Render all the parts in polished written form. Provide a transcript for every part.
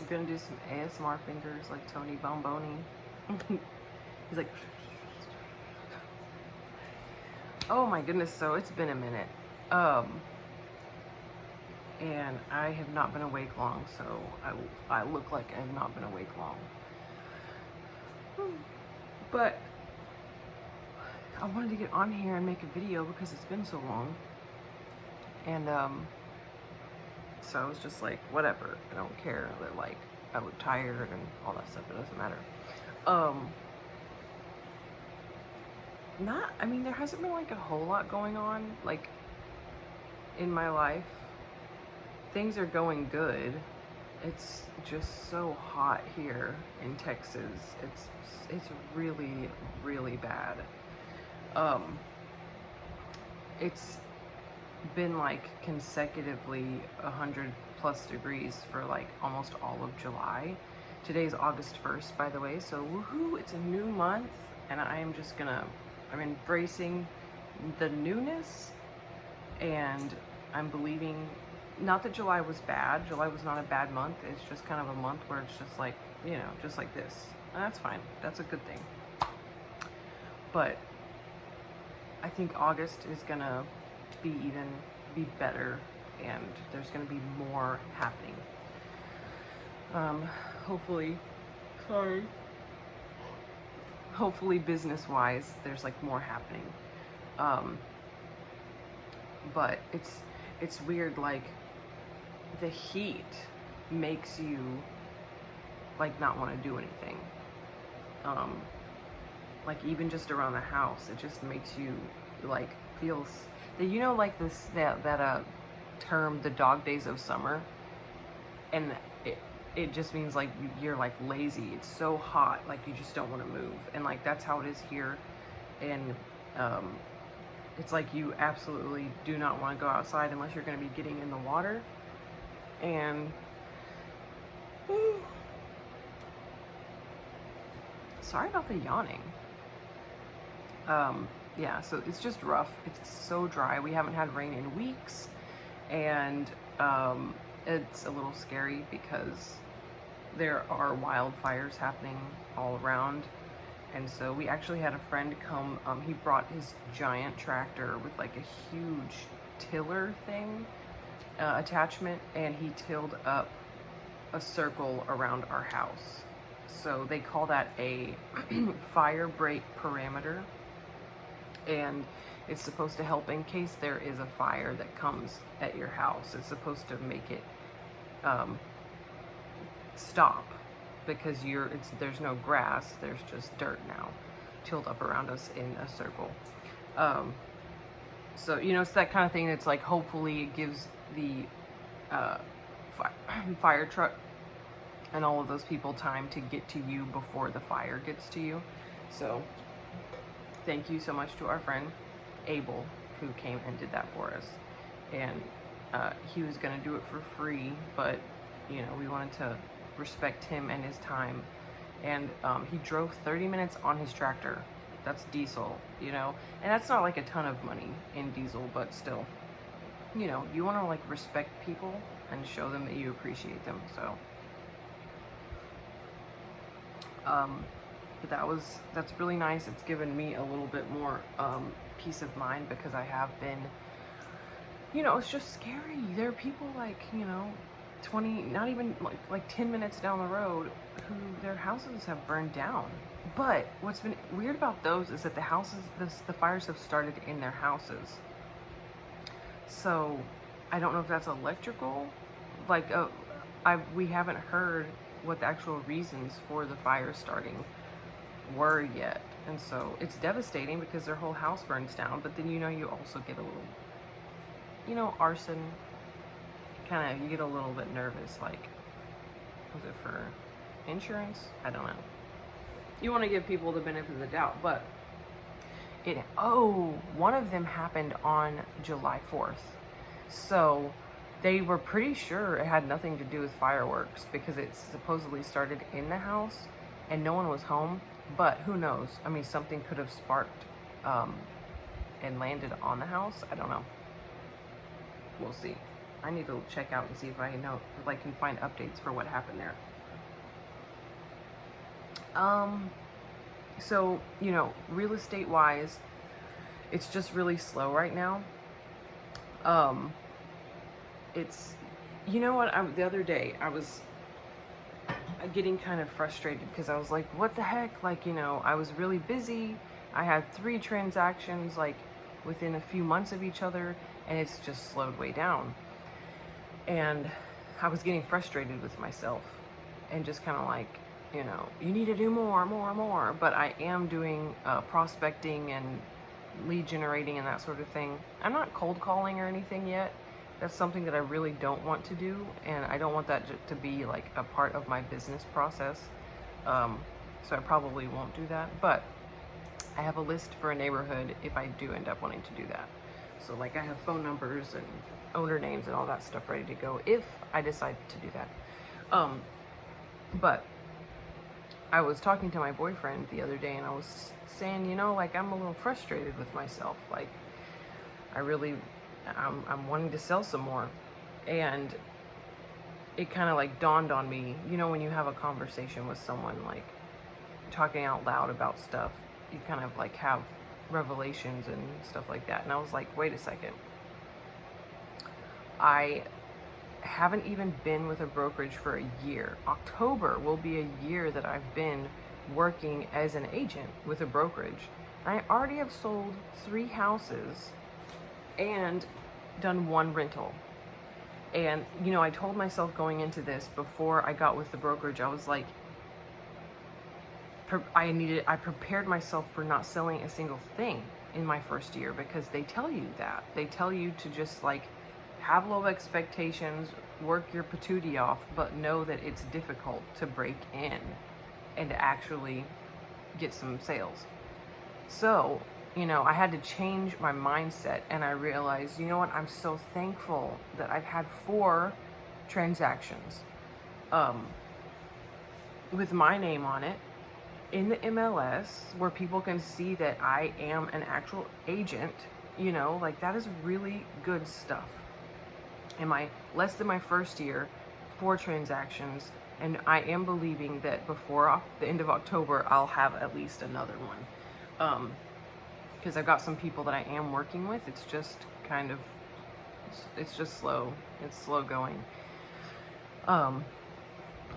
I'm gonna do some ASMR fingers like Tony Bomboni. He's like, oh my goodness, so it's been a minute. And I have not been awake long, so I look like I have not been awake long. But I wanted to get on here and make a video because it's been so long. And so I was just like, whatever, I don't care that like I look tired and all that stuff, it doesn't matter. I mean, there hasn't been like a whole lot going on like in my life. Things are going good. It's just so hot here in Texas. It's really, really bad. It's been like consecutively 100+ degrees for like almost all of July. Today's August 1st, by the way, so woohoo, it's a new month, and I'm embracing the newness, and I'm believing, not that July was bad. July was not a bad month. It's just kind of a month where it's just like, you know, just like this. And that's fine. That's a good thing. But I think August is gonna be better, and there's gonna be more happening. Hopefully business-wise, there's like more happening. But it's weird, like the heat makes you like not want to do anything. Like even just around the house, it just makes you like feel you know, like that term, the dog days of summer, and it just means like you're like lazy. It's so hot, like you just don't want to move, and like that's how it is here. And it's like you absolutely do not want to go outside unless you're going to be getting in the water. And sorry about the yawning. Yeah, so it's just rough. It's so dry. We haven't had rain in weeks, and it's a little scary because there are wildfires happening all around. And so we actually had a friend come, he brought his giant tractor with like a huge tiller thing, attachment, and he tilled up a circle around our house. So they call that a fire break parameter, and it's supposed to help in case there is a fire that comes at your house. It's supposed to make it stop, because there's no grass, there's just dirt now tilled up around us in a circle. So, you know, it's that kind of thing that's like, hopefully it gives the fire truck and all of those people time to get to you before the fire gets to you. So thank you so much to our friend Abel, who came and did that for us. And he was gonna do it for free, but you know, we wanted to respect him and his time. And he drove 30 minutes on his tractor. That's diesel, you know, and that's not like a ton of money in diesel, but still, you know, you want to like respect people and show them that you appreciate them. So but that's really nice. It's given me a little bit more peace of mind, because I have been, you know, it's just scary. There are people like, you know, 20, not even like 10 minutes down the road, who their houses have burned down. But what's been weird about those is that the fires have started in their houses. So I don't know if that's electrical, like we haven't heard what the actual reasons for the fire starting were yet. And so it's devastating because their whole house burns down. But then, you know, you also get a little, you know, arson, kind of, you get a little bit nervous, like, was it for insurance? I don't know. You want to give people the benefit of the doubt, but one of them happened on July 4th. So they were pretty sure it had nothing to do with fireworks, because it supposedly started in the house and no one was home. But who knows? I mean, something could have sparked and landed on the house. I don't know. We'll see. I need to check out and see if I know, like, can find updates for what happened there. So, you know, real estate wise, it's just really slow right now. It's, you know what, the other day I was getting kind of frustrated because I was like, what the heck? Like, you know, I was really busy. I had 3 transactions like within a few months of each other, and it's just slowed way down. And I was getting frustrated with myself and just kind of like, you know, you need to do more. But I am doing prospecting and lead generating and that sort of thing. I'm not cold calling or anything yet. That's something that I really don't want to do, and I don't want that to be like a part of my business process. So I probably won't do that, but I have a list for a neighborhood if I do end up wanting to do that. So like I have phone numbers and owner names and all that stuff ready to go if I decide to do that. But I was talking to my boyfriend the other day, and I was saying, you know, like I'm a little frustrated with myself. Like I'm wanting to sell some more. And it kind of like dawned on me, you know, when you have a conversation with someone, like talking out loud about stuff, you kind of like have revelations and stuff like that. And I was like, wait a second. I haven't even been with a brokerage for a year. October will be a year that I've been working as an agent with a brokerage. I already have sold 3 houses and done 1 rental. And, you know, I told myself going into this, before I got with the brokerage, I was like, I prepared myself for not selling a single thing in my first year, because they tell you that. They tell you to just like have low expectations, work your patootie off, but know that it's difficult to break in and to actually get some sales. So, you know, I had to change my mindset, and I realized, you know what, I'm so thankful that I've had 4 transactions with my name on it in the MLS, where people can see that I am an actual agent. You know, like that is really good stuff. In my less than my first year, 4 transactions, and I am believing that before the end of October I'll have at least another one. Because I've got some people that I am working with. It's just kind of, it's just slow. It's slow going.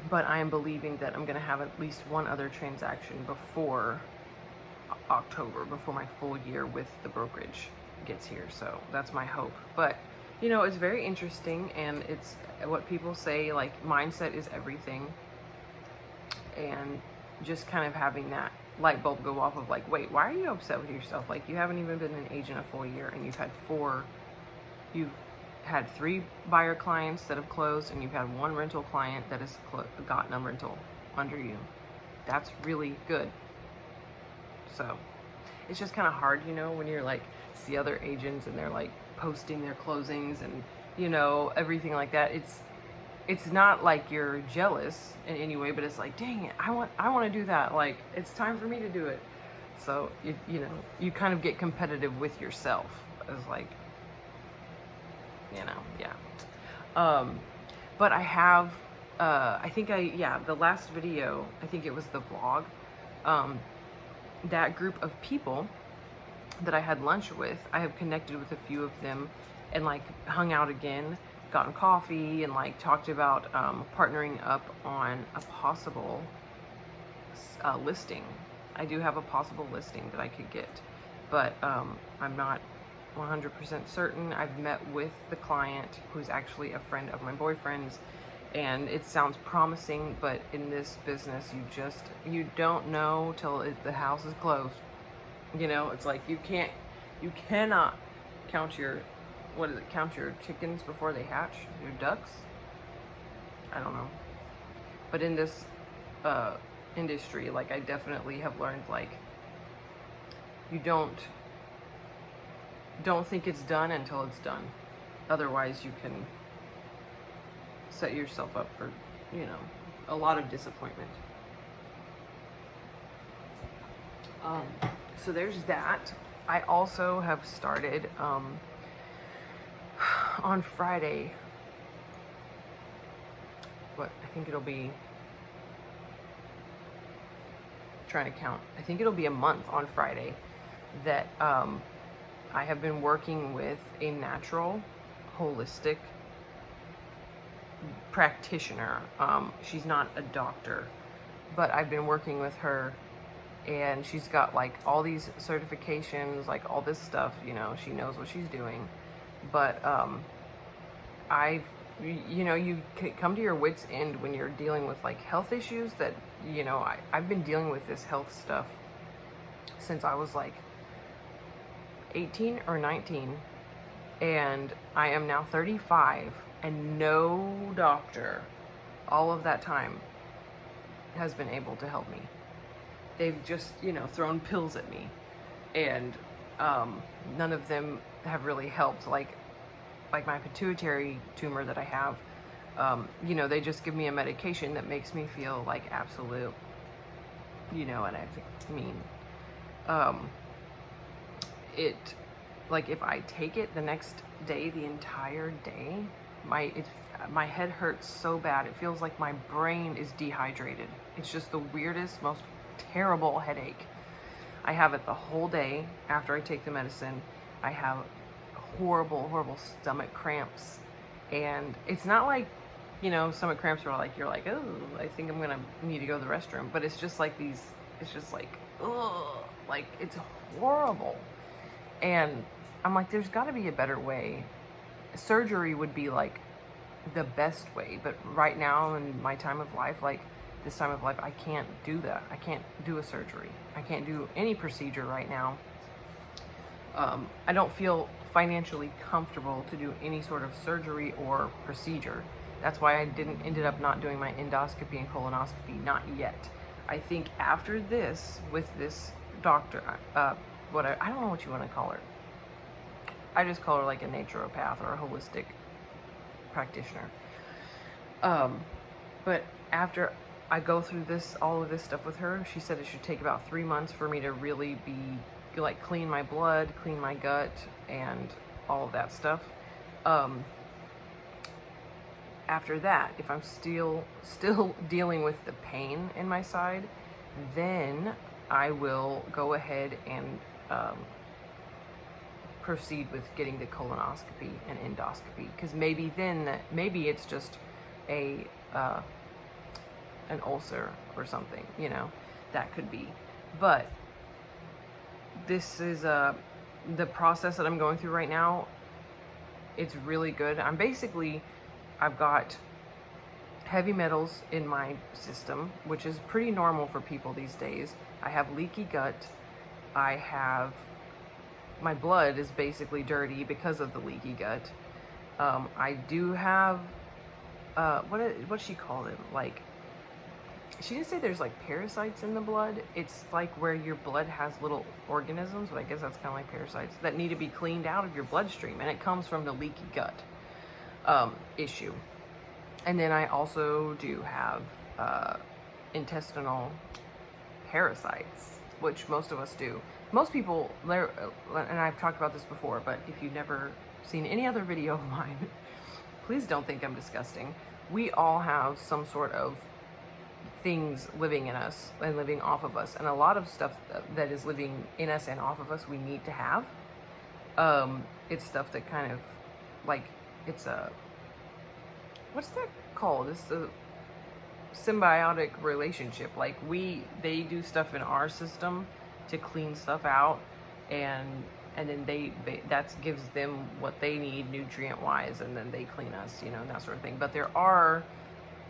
But I am believing that I'm going to have at least 1 other transaction before October, before my full year with the brokerage gets here. So that's my hope. But, you know, it's very interesting, and it's what people say, like, mindset is everything. And just kind of having that light bulb go off of like, wait, why are you upset with yourself? Like, you haven't even been an agent a full year, and you've had 3 buyer clients that have closed, and you've had 1 rental client that has gotten a rental under you. That's really good. So it's just kind of hard, you know, when you're like, see other agents and they're like posting their closings and, you know, everything like that. It's not like you're jealous in any way, but it's like, dang it, I want to do that. Like, it's time for me to do it. So, you know, you kind of get competitive with yourself as like, you know, yeah. But I have, the last video, I think it was the vlog, that group of people that I had lunch with, I have connected with a few of them and like hung out again, gotten coffee, and like talked about partnering up on a possible listing. I do have a possible listing that I could get, but I'm not 100% certain. I've met with the client, who's actually a friend of my boyfriend's, and it sounds promising, but in this business, you don't know till the house is closed. You know, it's like you cannot count your chickens before they hatch, your ducks. I don't know. But in this industry, like, I definitely have learned, like, you don't think it's done until it's done. Otherwise, you can set yourself up for, you know, a lot of disappointment. So there's that. I also have started on Friday. I think it'll be, trying to count, I think it'll be a month on Friday that I have been working with a natural, holistic practitioner. She's not a doctor, but I've been working with her, and she's got like all these certifications, like all this stuff, you know, she knows what she's doing. But you know, you come to your wit's end when you're dealing with like health issues that, you know, I've been dealing with this health stuff since I was like 18 or 19, and I am now 35, and no doctor all of that time has been able to help me. They've just, you know, thrown pills at me, and none of them have really helped. Like my pituitary tumor that I have, you know, they just give me a medication that makes me feel like absolute, you know what I mean. Like if I take it the next day, the entire day, my head hurts so bad. It feels like my brain is dehydrated. It's just the weirdest, most terrible headache. I have it the whole day after I take the medicine. I have horrible, horrible stomach cramps. And it's not like, you know, stomach cramps where like, you're like, oh, I think I'm gonna need to go to the restroom. But it's just like these, it's just like, ugh, like it's horrible. And I'm like, there's gotta be a better way. Surgery would be like the best way. But right now in my time of life, like this time of life, I can't do that. I can't do a surgery. I can't do any procedure right now. I don't feel financially comfortable to do any sort of surgery or procedure. That's why I ended up not doing my endoscopy and colonoscopy, not yet. I think after this, with this doctor, I don't know what you want to call her. I just call her like a naturopath or a holistic practitioner. But after I go through all of this stuff with her, she said it should take about 3 months for me to really be like clean my blood, clean my gut, and all of that stuff. After that, if I'm still dealing with the pain in my side, then I will go ahead and proceed with getting the colonoscopy and endoscopy, because maybe it's just an ulcer or something, you know, that could be. But this is the process that I'm going through right now. It's really good. I've got heavy metals in my system, which is pretty normal for people these days. I have leaky gut. My blood is basically dirty because of the leaky gut. I do have, what she called it? Like, she didn't say there's like parasites in the blood. It's like where your blood has little organisms, but I guess that's kind of like parasites that need to be cleaned out of your bloodstream, and it comes from the leaky gut issue. And then I also do have intestinal parasites, which most of us do. Most people, and I've talked about this before, but if you've never seen any other video of mine, please don't think I'm disgusting. We all have some sort of things living in us and living off of us, and a lot of stuff that is living in us and off of us we need to have. It's stuff that kind of like, it's a, what's that called? It's a symbiotic relationship. Like they do stuff in our system to clean stuff out, and then they that gives them what they need nutrient wise, and then they clean us, you know, and that sort of thing. But there are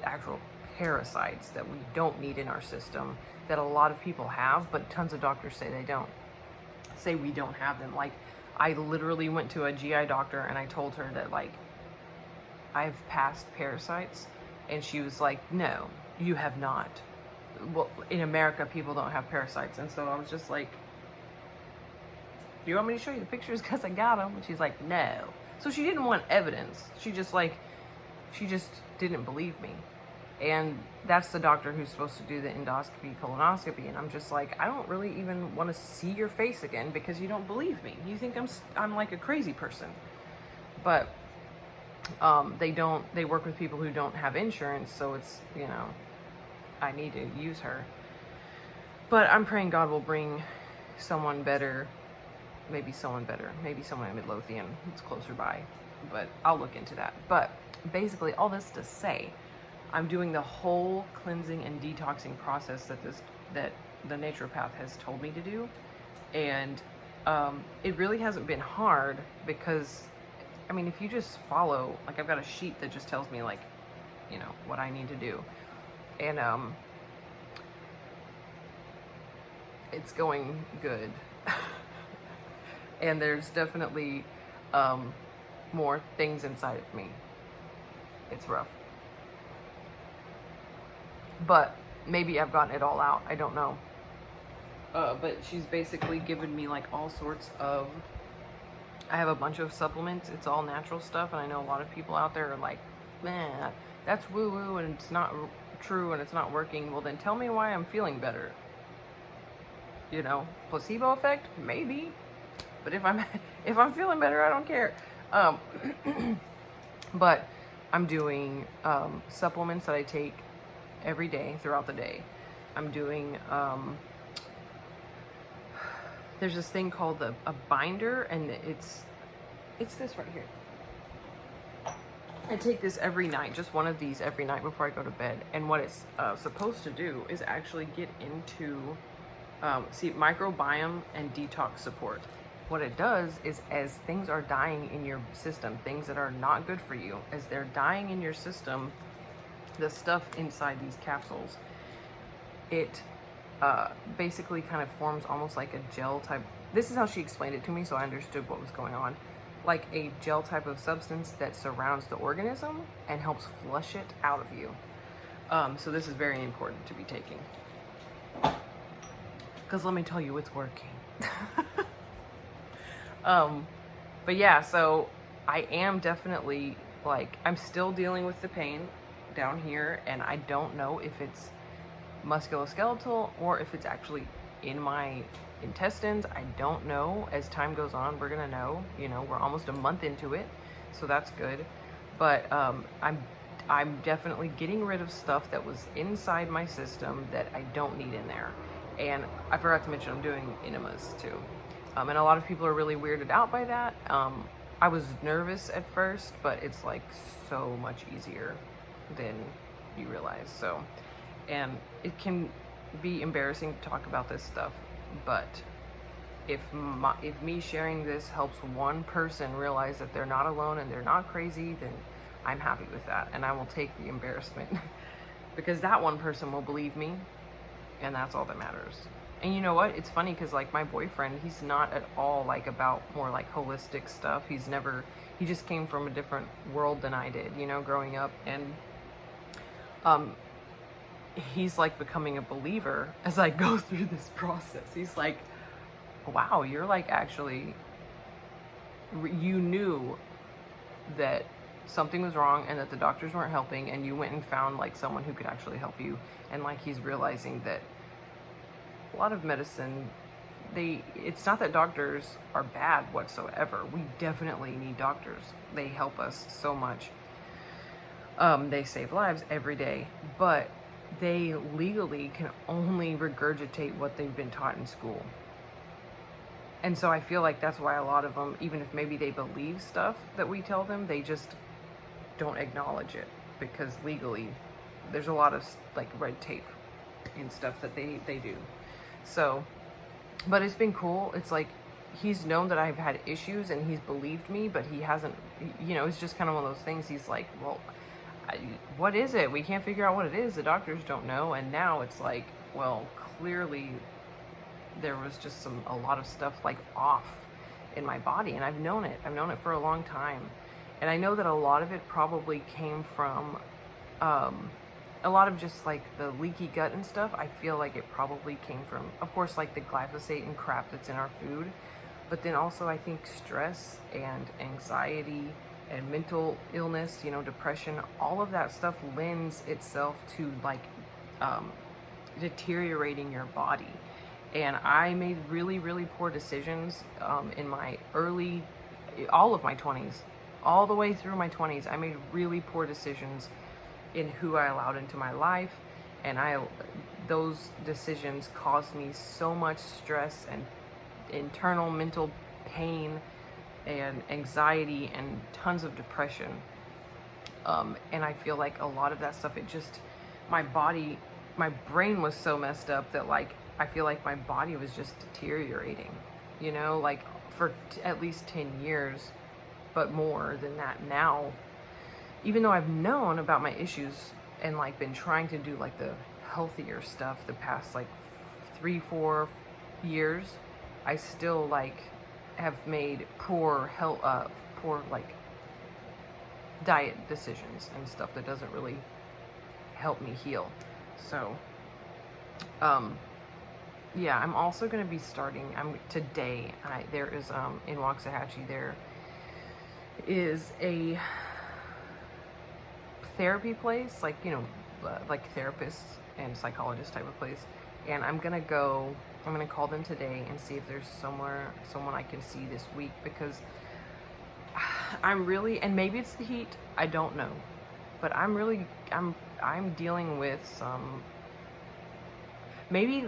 actual parasites that we don't need in our system that a lot of people have, but tons of doctors say we don't have them. Like, I literally went to a GI doctor and I told her that, like, I've passed parasites, and she was like, no, you have not. Well, in America, people don't have parasites. And so I was just like, do you want me to show you the pictures? Because I got them. And she's like, no. So she didn't want evidence. She just didn't believe me. And that's the doctor who's supposed to do the endoscopy, colonoscopy. And I'm just like, I don't really even want to see your face again because you don't believe me. You think I'm like a crazy person. But They work with people who don't have insurance, so it's, you know, I need to use her. But I'm praying God will bring someone better, maybe someone in Midlothian. It's closer by, but I'll look into that. But basically, all this to say, I'm doing the whole cleansing and detoxing process that the naturopath has told me to do, and it really hasn't been hard because, I mean, if you just follow, like, I've got a sheet that just tells me, like, you know, what I need to do, and it's going good. And there's definitely more things inside of me. It's rough. But maybe I've gotten it all out. I don't know. But she's basically given me like all sorts of, I have a bunch of supplements. It's all natural stuff. And I know a lot of people out there are like, man, that's woo woo and it's not true and it's not working. Well, then tell me why I'm feeling better. You know, placebo effect? Maybe. But if I'm feeling better, I don't care. But I'm doing supplements that I take every day throughout the day. I'm doing there's this thing called a binder, and it's this right here. I take this every night, just one of these every night before I go to bed. And what it's supposed to do is actually get into microbiome and detox support. What it does is, as things are dying in your system, things that are not good for you, as they're dying in your system, the stuff inside these capsules, it basically kind of forms almost like a gel type. This is how she explained it to me, so I understood what was going on. Like a gel type of substance that surrounds the organism and helps flush it out of you. So this is very important to be taking. Because let me tell you, it's working. But yeah, so I am definitely, like, I'm still dealing with the pain down here, and I don't know if it's musculoskeletal or if it's actually in my intestines. I don't know. As time goes on, we're gonna know. You know, we're almost a month into it, so that's good. But I'm definitely getting rid of stuff that was inside my system that I don't need in there. And I forgot to mention I'm doing enemas too. And a lot of people are really weirded out by that. I was nervous at first, but it's like so much easier than you realize. So, and it can be embarrassing to talk about this stuff, but if me sharing this helps one person realize that they're not alone and they're not crazy, then I'm happy with that, and I will take the embarrassment because that one person will believe me, and that's all that matters. And you know what? It's funny because, like, my boyfriend, he's not at all like about more like holistic stuff. He just came from a different world than I did, you know, growing up, and he's like becoming a believer as I go through this process. He's like, wow, you're like, actually, you knew that something was wrong and that the doctors weren't helping, and you went and found like someone who could actually help you. And like, he's realizing that a lot of medicine, it's not that doctors are bad whatsoever. We definitely need doctors. They help us so much. They save lives every day, but they legally can only regurgitate what they've been taught in school. And so I feel like that's why a lot of them, even if maybe they believe stuff that we tell them, they just don't acknowledge it, because legally there's a lot of like red tape and stuff that they do. So, but it's been cool. It's like, he's known that I've had issues and he's believed me, but he hasn't, you know, it's just kind of one of those things. He's like, well, what is it? We can't figure out what it is. The doctors don't know. And now it's like, well, clearly there was just a lot of stuff like off in my body, and I've known it for a long time. And I know that a lot of it probably came from a lot of just like the leaky gut and stuff. I feel like it probably came from, of course, like the glyphosate and crap that's in our food, but then also I think stress and anxiety and mental illness, you know, depression, all of that stuff lends itself to like deteriorating your body. And I made really, really poor decisions in my all of my 20s, all the way through my 20s, I made really poor decisions in who I allowed into my life, and those decisions caused me so much stress and internal mental pain and anxiety and tons of depression. And I feel like a lot of that stuff, my brain was so messed up that like, I feel like my body was just deteriorating, you know, like for at least 10 years, but more than that now. Even though I've known about my issues and like been trying to do like the healthier stuff the past like 3-4 years, I still like have made poor like diet decisions and stuff that doesn't really help me heal. So yeah, I'm also going to be starting today. There is in Waxahachie, there is a therapy place, like, you know, like therapists and psychologists type of place, and I'm gonna call them today and see if there's someone I can see this week, because I'm really, and maybe it's the heat, I don't know, but I'm dealing with some, maybe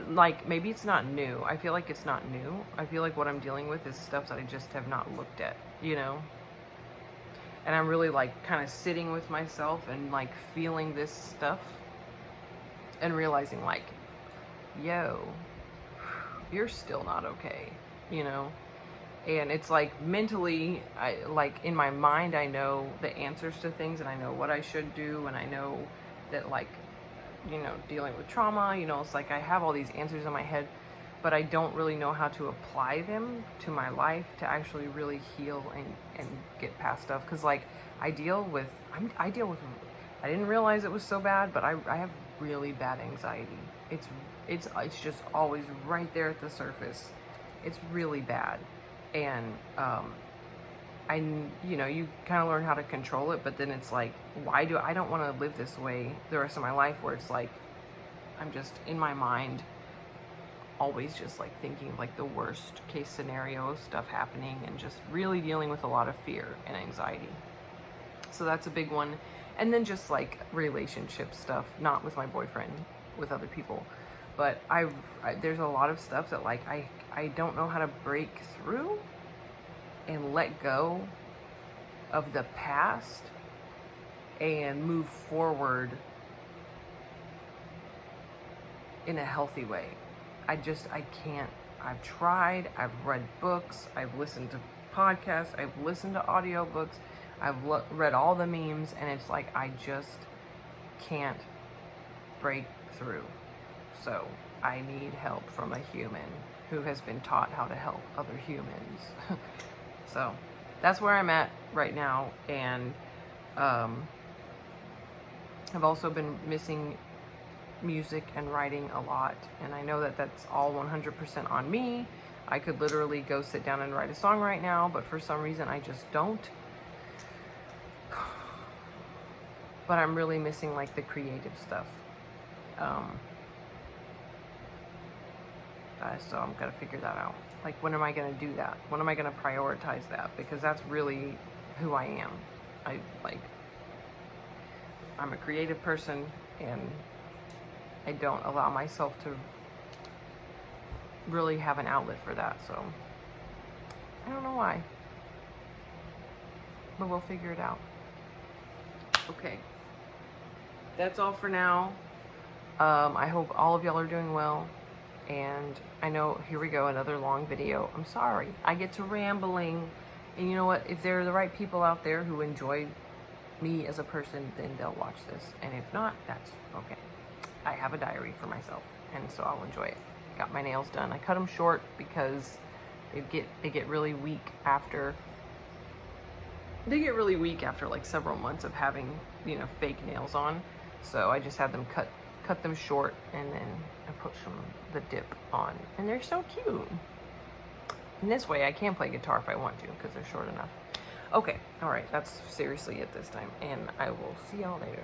it's not new. I feel like it's not new. I feel like what I'm dealing with is stuff that I just have not looked at, you know? And I'm really like kind of sitting with myself and like feeling this stuff and realizing like, yo, you're still not okay, you know? And it's like mentally, like in my mind, I know the answers to things and I know what I should do, and I know that, like, you know, dealing with trauma, you know, it's like I have all these answers in my head, but I don't really know how to apply them to my life to actually really heal and get past stuff. Because like I deal with, I didn't realize it was so bad, but I have really bad anxiety. It's just always right there at the surface. It's really bad. And you know, you kind of learn how to control it, but then it's like, I don't want to live this way the rest of my life, where it's like I'm just in my mind always just like thinking of like the worst case scenario stuff happening, and just really dealing with a lot of fear and anxiety. So that's a big one. And then just like relationship stuff, not with my boyfriend, with other people. But there's a lot of stuff that like I don't know how to break through and let go of the past and move forward in a healthy way. I can't. I've tried, I've read books, I've listened to podcasts, I've listened to audiobooks, I've read all the memes, and it's like I just can't break through. So I need help from a human who has been taught how to help other humans. So that's where I'm at right now. And I've also been missing music and writing a lot, and I know that that's all 100% on me. I could literally go sit down and write a song right now, but for some reason I just don't. But I'm really missing like the creative stuff. So I'm gonna figure that out. Like, when am I gonna do that? When am I gonna prioritize that? Because that's really who I am. I'm a creative person, and I don't allow myself to really have an outlet for that. So I don't know why, but we'll figure it out. Okay, that's all for now. I hope all of y'all are doing well. And I know, here we go, another long video. I'm sorry, I get to rambling. And you know what? If there are the right people out there who enjoy me as a person, then they'll watch this. And if not, that's okay. I have a diary for myself, and so I'll enjoy it. Got my nails done. I cut them short because they get really weak after like several months of having, you know, fake nails on. So I just had them cut them short, and then I put the dip on, and they're so cute. And this way I can play guitar if I want to, because they're short enough. Okay, all right, that's seriously it this time, and I will see y'all later.